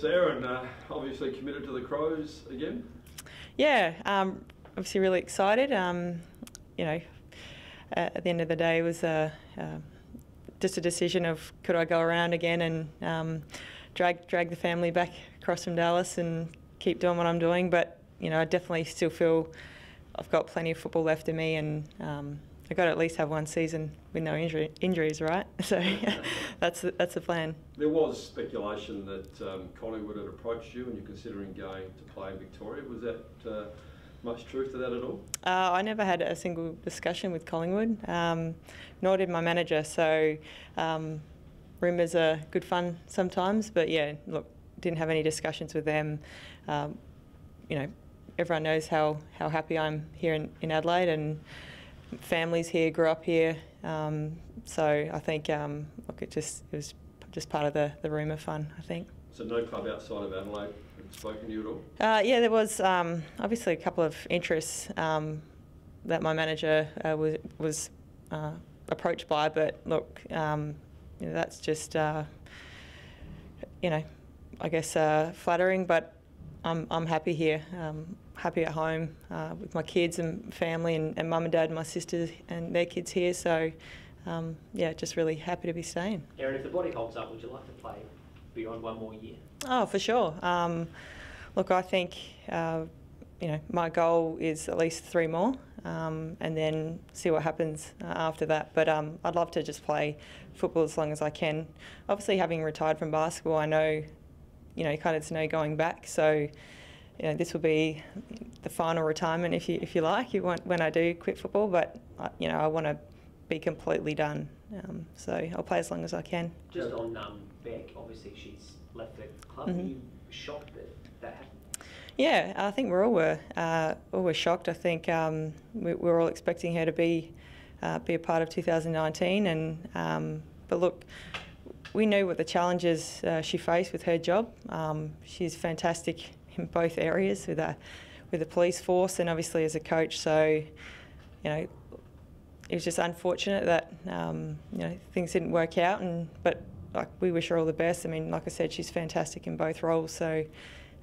So Erin, obviously committed to the Crows again? Yeah, obviously really excited. You know, at the end of the day, it was just a decision of could I go around again and drag the family back across from Dallas and keep doing what I'm doing. But you know, I definitely still feel I've got plenty of football left in me, and I've got to at least have one season with no injuries, right? So that's the plan. There was speculation that Collingwood had approached you and you're considering going to play in Victoria. Was that much truth to that at all? I never had a single discussion with Collingwood, nor did my manager. So rumours are good fun sometimes, but yeah, look, didn't have any discussions with them. You know, everyone knows how happy I'm here in Adelaide, and families here, grew up here. So I think look, it was just part of the rumour fun, I think. So no club outside of Adelaide had spoken to you at all? Yeah, there was obviously a couple of interests that my manager was approached by, but look, you know, that's just you know, I guess flattering, but I'm happy here, happy at home with my kids and family, and mum and dad and my sisters and their kids here, so yeah, just really happy to be staying. Erin, if the body holds up, would you like to play beyond one more year? Oh, for sure. Look, I think you know, my goal is at least 3 more, and then see what happens after that. But I'd love to just play football as long as I can. Obviously, having retired from basketball, I know, you know, kind of to know going back. So, you know, this will be the final retirement, if you like, when I do quit football. But you know, I want to be completely done. So I'll play as long as I can. Just on Beck, obviously she's left the club. Mm-hmm. Are you shocked that happened? Yeah, I think we all were shocked. I think we were all expecting her to be a part of 2019, and but look, we knew what the challenges she faced with her job. She's fantastic in both areas with the police force and obviously as a coach. So, you know, it was just unfortunate that you know, things didn't work out. But like, we wish her all the best. I mean, like I said, she's fantastic in both roles. So,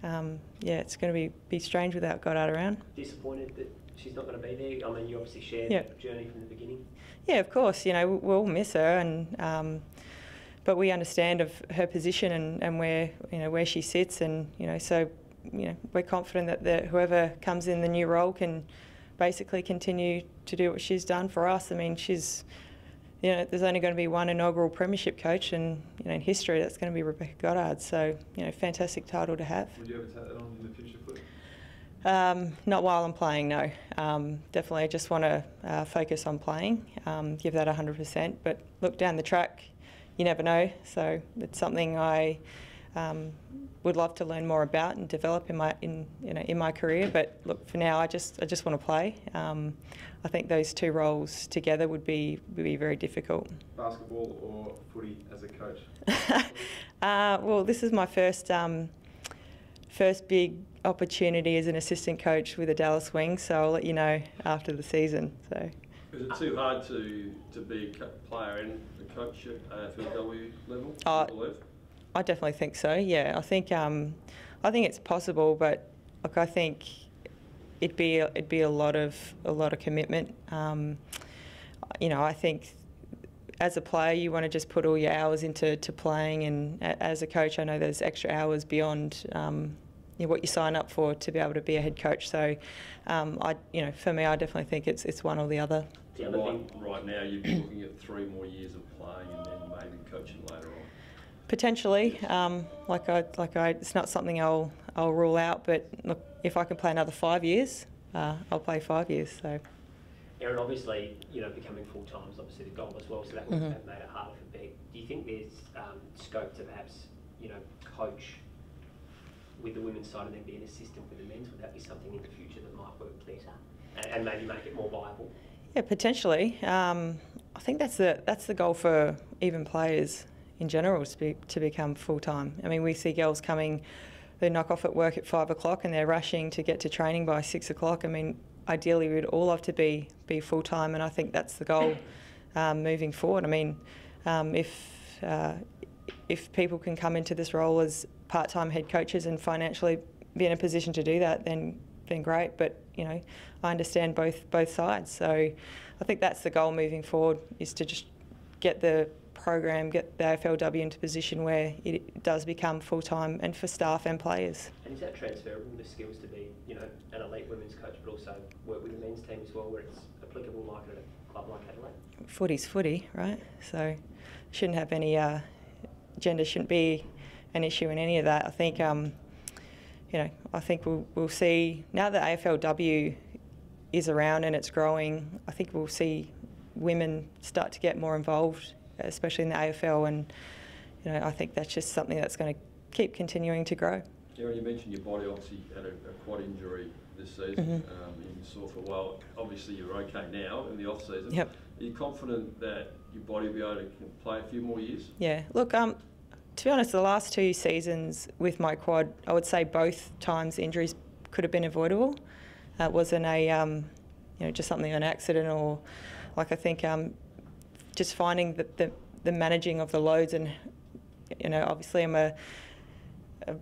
yeah, it's going to be strange without Goddard around. Disappointed that she's not going to be there. I mean, you obviously shared Yeah. the journey from the beginning. Yeah, of course. You know, we'll miss her, and but we understand of her position and where she sits, and you know, so you know, we're confident that whoever comes in the new role can basically continue to do what she's done for us. I mean, she's, you know, there's only going to be one inaugural premiership coach, and you know, in history, that's going to be Rebecca Goddard. So, you know, fantastic title to have. Would you ever take that on in the future, please? Not while I'm playing, no. Definitely, I just want to focus on playing, give that 100%. But look, down the track, you never know. So it's something I would love to learn more about and develop in my career. But look, for now, I just want to play. I think those two roles together would be very difficult. Basketball or footy as a coach? Well, this is my first big opportunity as an assistant coach with the Dallas Wings, so I'll let you know after the season. So. Is it too hard to be a player and a coach at AFLW level? I definitely think so. Yeah, I think it's possible, but look, I think it'd be a lot of commitment. You know, I think as a player, you want to just put all your hours into playing, and as a coach, I know there's extra hours beyond you know, what you sign up for to be able to be a head coach. So, you know, for me, I definitely think it's one or the other. Right now, you'd be looking at 3 more years of playing and then maybe coaching later on. Potentially, it's not something I'll rule out. But look, if I can play another 5 years, I'll play 5 years. So. Erin, obviously, you know, becoming full-time is obviously the goal as well, so that would have made it harder for Beck. Do you think there's scope to perhaps, you know, coach with the women's side and then be an assistant with the men's? Would that be something in the future that might work better and maybe make it more viable? Yeah, potentially. I think that's the goal for even players in general, to become full-time. I mean, we see girls coming, they knock off at work at 5 o'clock and they're rushing to get to training by 6 o'clock. I mean, ideally we'd all love to be full-time, and I think that's the goal moving forward. I mean, if if people can come into this role as part-time head coaches and financially be in a position to do that, then great. But I understand both sides. So I think that's the goal moving forward, is to just get the program, get the AFLW into a position where it does become full-time and for staff and players. And is that transferable, the skills to be, an elite women's coach, but also work with the men's team as well, where it's applicable like at a club like Adelaide? Footy's footy, right? So shouldn't have any gender shouldn't be an issue in any of that. I think I think we'll see now that AFLW is around and it's growing. I think we'll see women start to get more involved, especially in the AFL, and I think that's just something that's going to keep continuing to grow. Erin, you mentioned your body obviously had a quad injury this season. You saw for a while. Obviously, you're okay now in the off season. Yep. Are you confident that your body will be able to play a few more years? Yeah. Look, to be honest, the last 2 seasons with my quad, I would say both times injuries could have been avoidable. It wasn't a just something, an accident, or like I think just finding that the managing of the loads, and obviously I'm a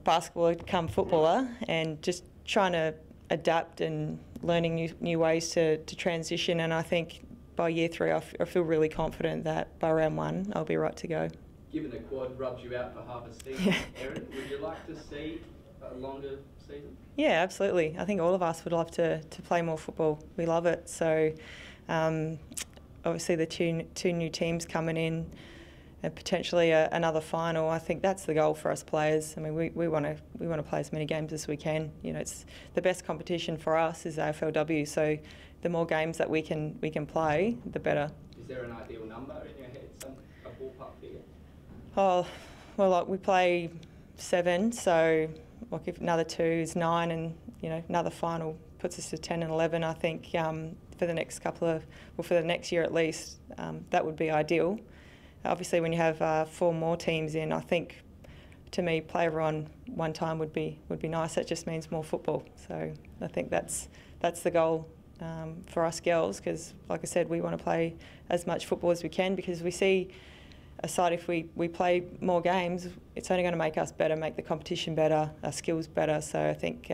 basketballer come footballer, and just trying to adapt and learning new ways to transition. And I think by year 3 I feel really confident that by round 1 I'll be right to go. Given the quad rubs you out for half a season, Erin, would you like to see a longer season? Yeah, absolutely. I think all of us would love to play more football. We love it. So obviously the two new teams coming in, and potentially another final. I think that's the goal for us players. I mean, we want to play as many games as we can. It's the best competition for us is AFLW. So the more games that we can play, the better. Is there an ideal number in your head, a ballpark figure? Oh, well, like we play 7, so like if another 2 is 9, and another final puts us to 10 and 11. I think for the next for the next year at least, that would be ideal. Obviously, when you have 4 more teams in, I think, to me, play everyone one time would be nice. That just means more football. So I think that's the goal for us girls, because, like I said, we want to play as much football as we can, because we see, aside if we play more games, it's only going to make us better, make the competition better, our skills better. So I think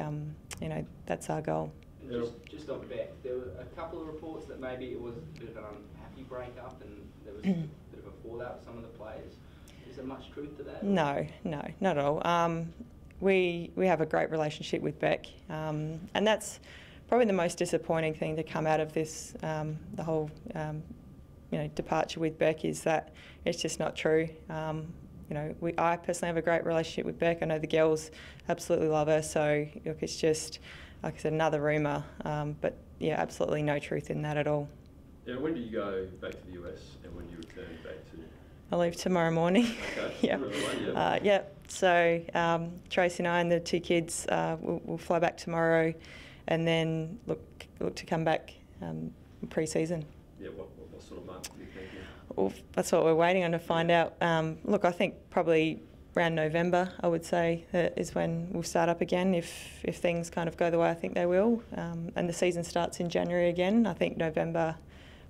that's our goal. Just on Beck, there were a couple of reports that maybe it was a bit of an unhappy breakup and there was a bit of a fallout with some of the players. Is there much truth to that? No, not at all. We have a great relationship with Beck, and that's probably the most disappointing thing to come out of this, the whole departure with Beck, is that it's just not true. I personally have a great relationship with Beck. I know the girls absolutely love her. So look, it's just, like I said, another rumour. But yeah, absolutely no truth in that at all. Yeah, when do you go back to the US, and when do you return back to? I leave tomorrow morning. Okay. Yeah. So Tracy and I and the 2 kids we'll fly back tomorrow, and then look to come back pre-season. Yeah. What sort of month are you thinking? Well, that's what we're waiting on to find out. Look, I think probably around November, I would say, is when we'll start up again, if things kind of go the way I think they will. And the season starts in January again. I think November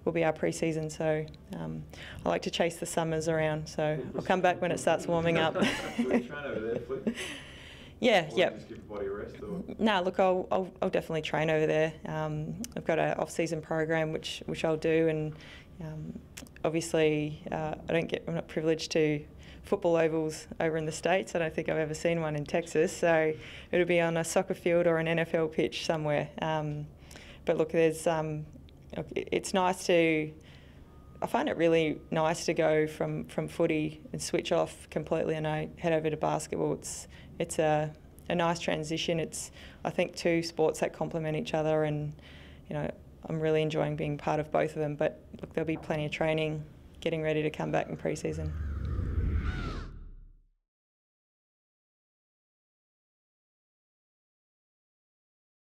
will be our pre-season, so I like to chase the summers around, so I'll come back when it starts warming up. Will you train over there, Flip? Yeah, or yep. Just give your body a rest? Or? No, look, I'll definitely train over there. I've got an off-season program which I'll do, and obviously I'm not privileged to football ovals over in the States. I don't think I've ever seen one in Texas, so it'll be on a soccer field or an NFL pitch somewhere. But look, there's it's nice I find it really nice to go from footy and switch off completely and I head over to basketball. It's a nice transition. It's, I think, 2 sports that complement each other, and I'm really enjoying being part of both of them. But look, there'll be plenty of training, getting ready to come back in pre-season.